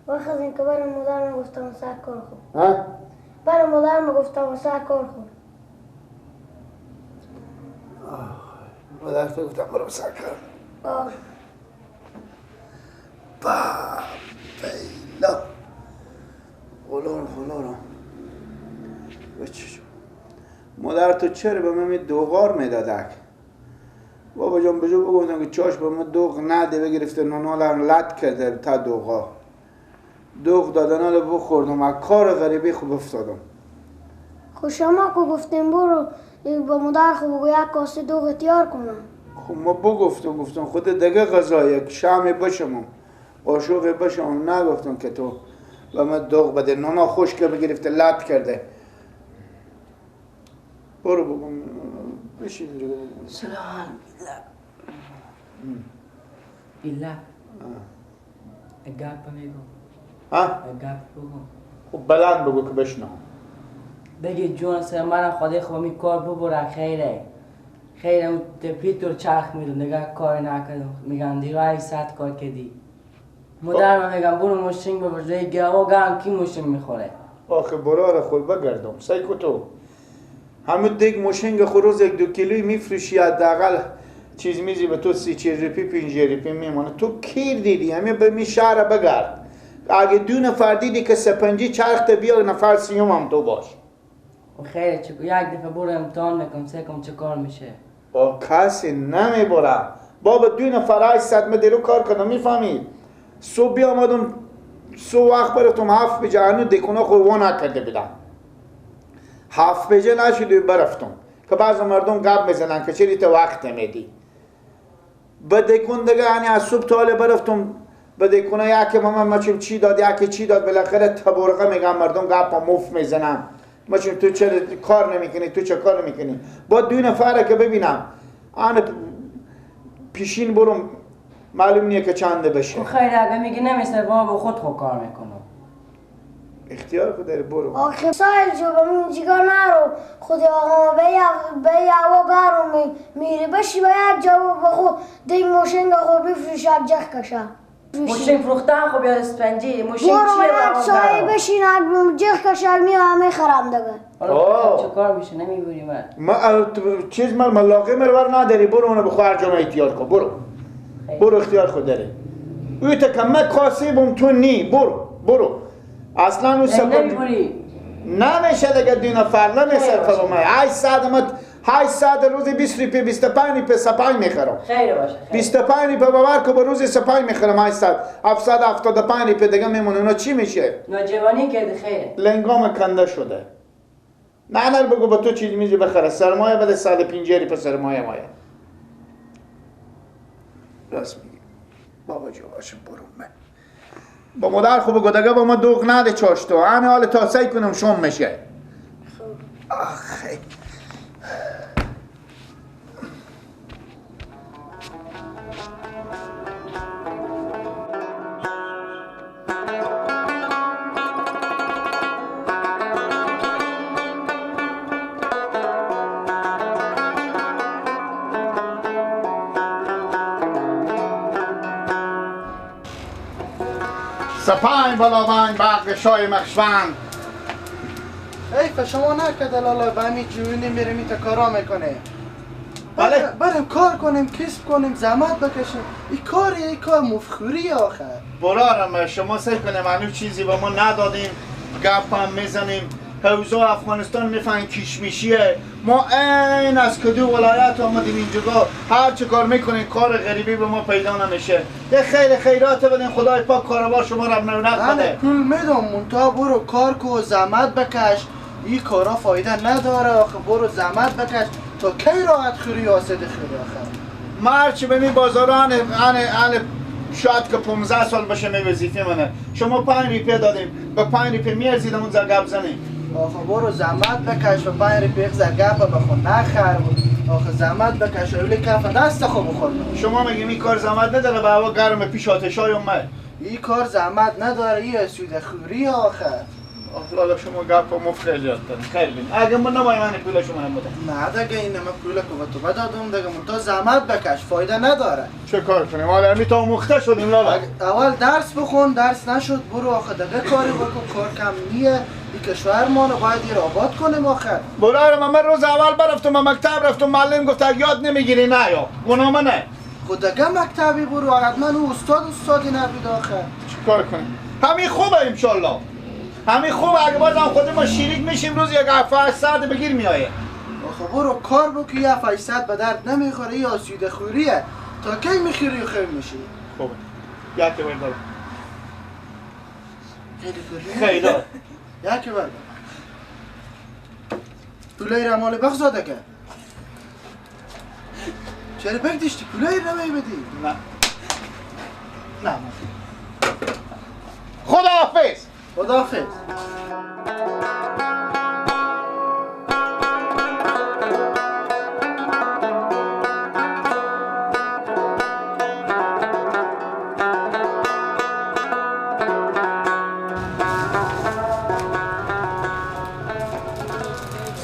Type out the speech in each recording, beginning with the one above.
وقت از اینکه برای مادرم گفتم سر کار خود. برای مادرم گفتم سر کار خود. مادر تو گفتم برو سر کار. بیلا غلارم بچه مادر تو چرا به من دوغار میدادک؟ بابا جان بجو بگفتم که چاش به من دوغ نده بگرفته نانالم لط کرده تا دوغا دوغ دادن رو بخوردم از کار غریبی خوب افتادم. خب شما که گفتیم برو با مادر خود بگو یک کاسه دوغ تیار کنم. خب ما گفتم خود دیگه غذا یک شام بشم قاشق بشم نگفتم که تو به من دوغ بده نانا خشک بگرفته لط کرده. برو بگم بشین اینجا بگم سلام بیلا اگپ میگم اگپ بگم خب بلند بگو که بشنم بگی جون سر من خدا خوب می کار ببره خیره اون تپیتور چرخ میدون نگه کار نکردم میگن دیگه 100 کار کردی مادر من میگم برو ماشین ببر دیگه گاوا گام کی ماشین میخوره آخه برای خود بگردم سعی تو همون دیگ ماشین خروز 1-2 کیلویی میفروشی حداقل چیز میزی به تو 30 روپی 5 روپی میمونه. تو کیر دیدی همین به می شهر بگرد اگه 2 نفر دیدی که سپنجی چرخ تا بیا نفر سیوم هم تو باش. خیره چکو یک دفعه برو امتحان میکنم سکم چه کار میشه. با کسی نمیبرم بابا 2 نفر 800 متر رو کار کنم میفهمید. صبح بیامدم صبح وقت برفتم 7 بجه هنو دکونا خود وان نکرده بدم 7 بجه نشده برفتم که بعض مردم گپ میزنن که چری تو وقت نمیدی به دکون دیگه یعنی از صبح تا حالا برفتم به دکونا یکی ما چی داد یکی چی داد بالاخره تبرقه میگم مردم گپ مفت میزنن ماشین تو چرا کار نمیکنی تو چه کار نمیکنی با 2 نفره که ببینم آن پیشین برم معلوم نیه که چنده بشه. خیره اگه میگی نمیشه بابا خود کار میکنم اختیار خود داری برو. آخه سایل جو به من جیگر نرو خود آقا به یعوا گرم میری بشی به یک جا به خود دیگ ماشین خود بفروش یک جخ کشه ماشین فروختن خب یا اسپنجی ماشین چیه برو یک سایه بشین جخ کشر میام خرم دیگه چه کار میشه نمیبوری من چیز ملاقه مرور نداری برو اونو بخواه هر جا احتیاط کن برو اختیار خود داری اوی تا که من کاسبم تو نی برو اصلا اون نمیبوری نمیشه دیگه 2 نفر نمیشه فرمای 800 روزی 20 روپیه 25 روپیه سپای میخرم خیره باشه 25 روپیه باور که به روزی سپای میخرم 775 روپیه دیگه میمونه اونا چی میشه؟ نوجوانی کرده خیره لنگام کنده شده نه بگو به تو چیز میزی بخره سرمایه بده 150 روپیه سرمایه مایه راست میگی بابا جو باشه برو من با مادر خوب بگو دیگه با ما دوغ نده چاش تو همه حال تا سعی کنم شم میشه آخه سپاین بلاوان برق شای مخشوند حیف شما نکده لالا به همین جوینی میره میتا کارا میکنه بله بریم کار کنیم کسب کنیم زحمت بکشیم این کار مفخوری آخه برارم شما سعی کنیم هنوز چیزی با ما ندادیم گپ هم میزنیم حوزه افغانستان میفهمین کشمیشیه ما این از کدو ولایت آمدیم اینجا هر چه کار میکنین کار غریبی به ما پیدا نمیشه یه خیلی خیرات بدین خدای پاک کاروبار شما را رونق بده پول میدم منتها برو کار کو زحمت بکش این کارا فایده نداره آخه برو زحمت بکش تا کی راحت خوری آسد خوری آخه مرچ به می بازاران شاید که 15 سال باشه می وظیفه منه شما 5 روپیه دادیم به 5 روپیه میارزید اون زرگب زنیم آخه برو زحمت بکش و 5 روپیه زرگب بخون نخر آخه زحمت بکش اولی کف دست خوب بخور شما میگیم این کار زحمت نداره به هوا گرم پیش آتشای اومد این کار زحمت نداره این سود خوری آخه لالا شما گپ مفت خیلی یاد دارم خیلی بین اگه من نمایم من پول شما نمودم نه دیگه این نمه پول که به تو بدادم دیگه من تو زحمت بکش فایده نداره. چه کار کنیم؟ حالا همی تا مخته شدیم لالا. اول درس بخون، درس نشد برو آخه دیگه کاری بکن، کار کم نیه. این کشور ما رو باید ایر آباد کنیم آخه. برای من روز اول برفتم مکتب رفتم معلم گفت اگه یاد نمیگیری نه یا گناه منه. خود دیگه مکتبی برو حتما او استادی نبید آخه. چه کار کنیم؟ همین خوبه انشالله. همین خوبه اگه بازم خودم ما شریک میشیم روز یک 700 بگیر میایه. آخه برو کار بو که 700 به درد نمیخوره یا آسوده خوریه. تا کی میخوری و خیر میشی؟ خوبه. یکی بردار. خیلی خیلی دار. یکی بردار. پولای رمال بخزاده که. چرا بگدیشتی پولای رمی بدی؟ نه. نه. خداحافظ. خداحافظ.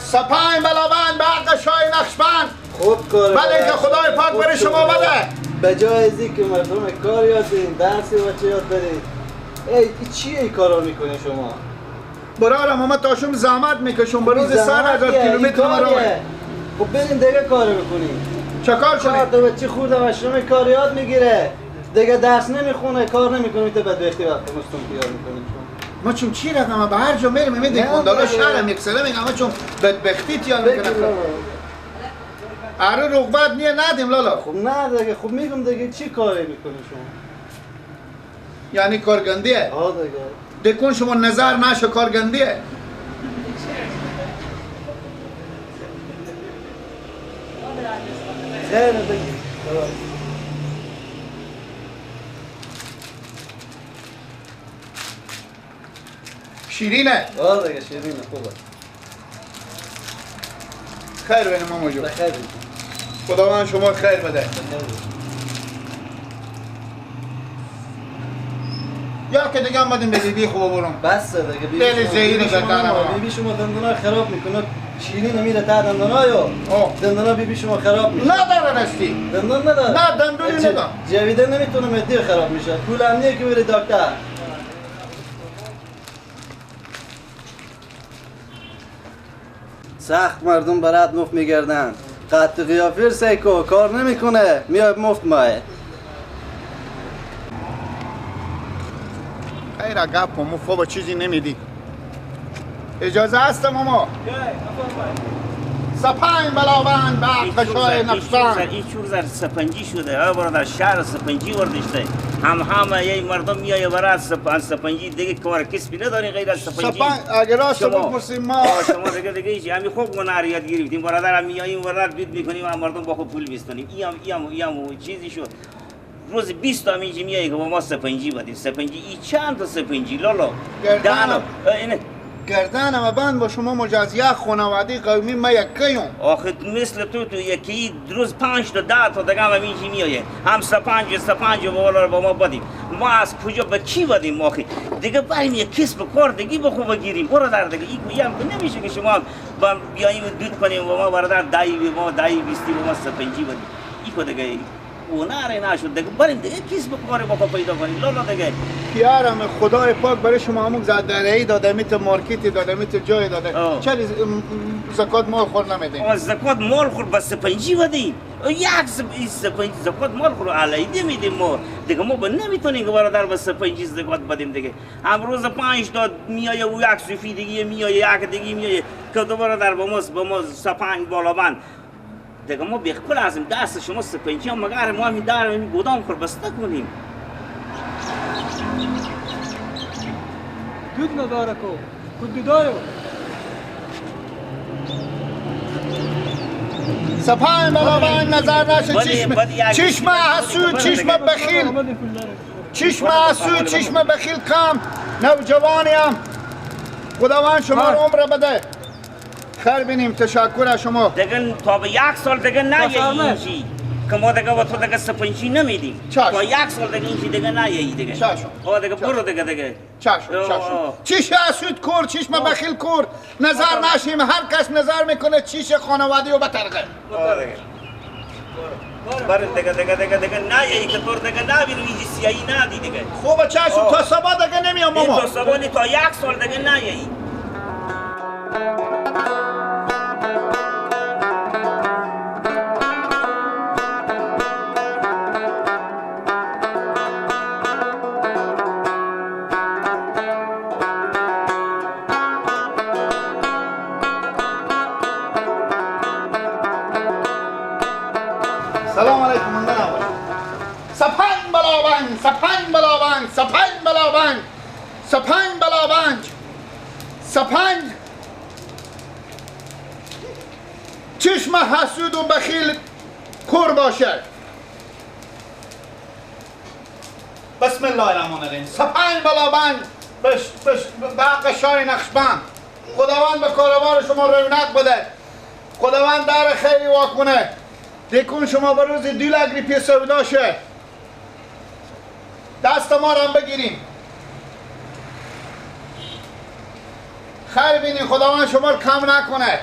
سپاهین بلاوند به حق شاه نقشبند. خوب کار بله که خدای پاک برای شما بده. به جای ازی که مردم کار یاد دارین، درسی بچه یاد دارین. ای چیه این کارا میکنی شما؟ برارم اما تاشم زحمت میکشم به روز 100,000 کیلومتر مرا. خب برین دیگه کار بکنین. چه کار چهار کنیم؟ تا بچه خورده مشروم کار یاد میگیره. دیگه درس نمیخونه، کار نمیکنه، تو بدبختی وقت مستون پیار میکنین شما. ما چون چی رقم به هر جا میرم میدیم کندالا شهرم یک سره میگم اما چون بدبختی تیار میکنه. آره رغبت نیه ندیم لالا. خب نه دیگه، خب میگم دیگه چی کاری میکنی شما؟ یعنی کارگندیه؟ ها دیگه. دکون شما نظر نشه کارگندیه؟ خیلی دیگه. شیرینه؟ ها دیگه شیرینه خوبه. خیر بینیم ماما جو. خیلی. خداوند شما خیر بده. یا که دیگه آمدیم به دیدی خوب برم. بس دیگه دل زهیر زدن بیبی شما دندونا خراب میکنه. شیرین میره تا دندونا یا دندونا بیبی شما خراب میشه. نداره رستی. دندون نداره. نه دندونی نداره. جویده نمیتونه مدی خراب میشه. پول هم نیه که بره دکتر. سخت مردم برات مفت میگردن. قطع قیافیر سیکو کار نمیکنه. میاد مفت ماه. خیره گپ مو خوب چیزی نمیدی. اجازه هست ماما؟ سپاهین بلاوند به حق شاه نقشبند. این چور زر سپنجی شده ها برادر شهر سپنجی وردشته همه یه مردم میایه برای سپنجی دیگه کار کسبی نداری غیر از سپنجی. اگه راست بپرسیم ما شما دیگه ایچ همین خوب گناه یاد گرفتیم برادر هم میاییم برادر بید میکنیم هم مردم با خوب پول بیستانیم این چیزی شد روز 20 تا اینجا میایه که با ما سپنجی بدیم سپنجی این چند تا سپنجی لالا گردن اما بند با شما مجازیه خانواده قومی ما یکیم. آخه مثل تو یکی روز 5 تا 10 تا دیگه هم اینجا میایه هم سپنج با ما بدیم ما از کجا به کی بدیم آخه دیگه بریم یک کسب کار دیگه با خوب بگیریم برادر دیگه این نمیشه که شما بیاییم دود کنیم و ما برادر دایی بیستی و ما سپنجی بدیم این دیگه اوناره نشد دیگه بریم دیگه کسب کار با خوب پیدا کنیم لالا دیگه پیارم خدای پاک برای شما همون زدرهی داده میت مارکتی داده میت جای داده چرا زکات مال خور نمیدیم؟ زکات مال خور با سپنجی بدیم یک سپنجی زکات مال خور علیده میدیم ما دیگه ما نمیتونیم که برادر با سپنجی زکات بدیم دیگه امروز 5 تا میایه و یک سفی دیگه میایه یک دیگه میایه که دو برادر با ما سپنج بالا بند دیگه ما بیخبر ازیم دست شما سپنجی هم مگر ما همین در همین گودام خور بسته کنیم دود نداره کو کود داره سپاهین بلاوند نظر نشه چشم حسود چشم بخیل چشم حسود چشم بخیل کم نوجوانیم خداوند شما رو عمر بده خیر بینیم تشکر از شما دیگه تا به 1 سال دیگه نه اینجی که ما دیگه با تو دیگه سپنچی نمیدیم چشم. تا 1 سال دیگه اینجی دیگه نیایی دیگه چشم. دیگه برو دیگه چشم چیش اسود کور چیش ما بخیل کور نظر نشیم هر کس نظر میکنه چیش خانواده و بطرقه برو دیگه نیایی که تو دیگه نبینو اینجی سیایی ندی دیگه خوبه چشم تا صبح دیگه نمیام ماما تا سبانی تا 1 سال دیگه نیایی سلام علیکم من سپنگ بلاونگ سپنگ بلاونگ سپنگ بلاونگ سپنگ بلاونگ سپنگ چشم حسود و بخیل کور باشد بسم الله الرحمن الرحیم سپنگ بلاونگ برق شاه نقشبند خداوند به کاروان شما رونق بده خداوند در خیری واکنه دیکن شما به روز 2 لگری پی سودا شه دست ما رو هم بگیریم خیر بینیم خداوند شما رو کم نکنه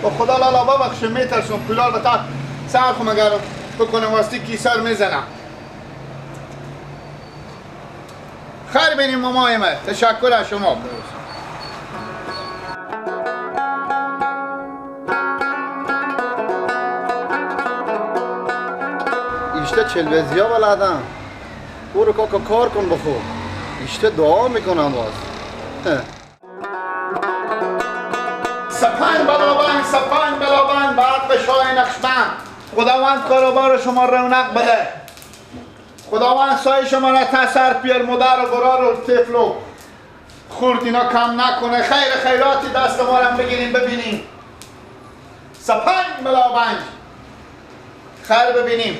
با خدا لالا ببخشه میترسم پولار به تا سر خو مگر بکنم واسطی کیسر میزنم خیر بینیم مامایمه تشکر از شما ایشته چلوزیا بلدم برو کاکا کار کن بخور ایشته دعا میکنم باز سپنگ بلاونگ بعد به شاه نقشبند خداوند کاروبار شما رونق بده خداوند سایه شما را تسر پیل مادر و برار و طفل و خورد اینا کم نکنه خیر خیراتی دست ما را بگیریم ببینیم سپنگ بلاونگ خیر ببینیم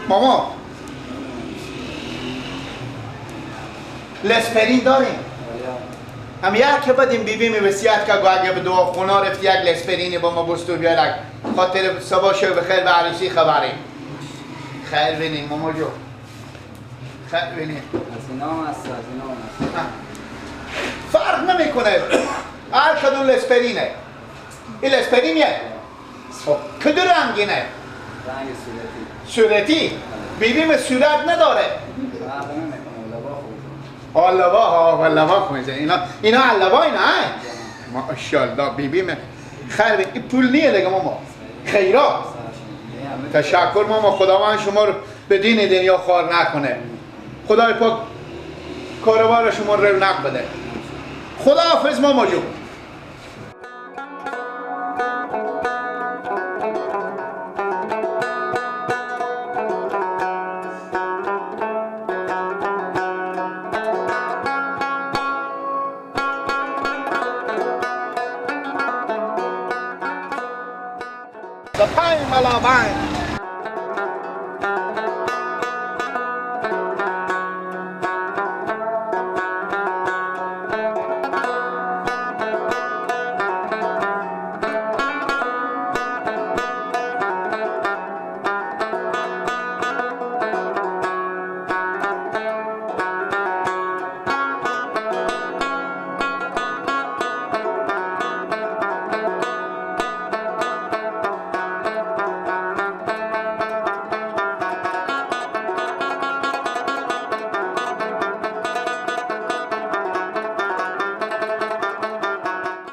ماما لسپرین داریم هم یک که بدیم بیبی می وصیت که اگه به دعا خونه رفت یک لسپرینی با ما بستو بیارک خاطر صبح شو بخیر به عروسی خبریم خیر بینیم ماما جو خیر بینیم فرق نمیکنه هر کدوم لسپرینه این لسپرینیه کدو رنگینه صورتی بیبیم صورت نداره علبا خویزه اینا علبا اینا ماشاءالله بیبیم خیر این پول نیه دیگه ماما خیرات تشکر ماما خداوند شما رو به دین دنیا خوار نکنه خدای پاک کاروبار شما رو رونق بده خداحافظ ماما جو سپنگ بلاونگ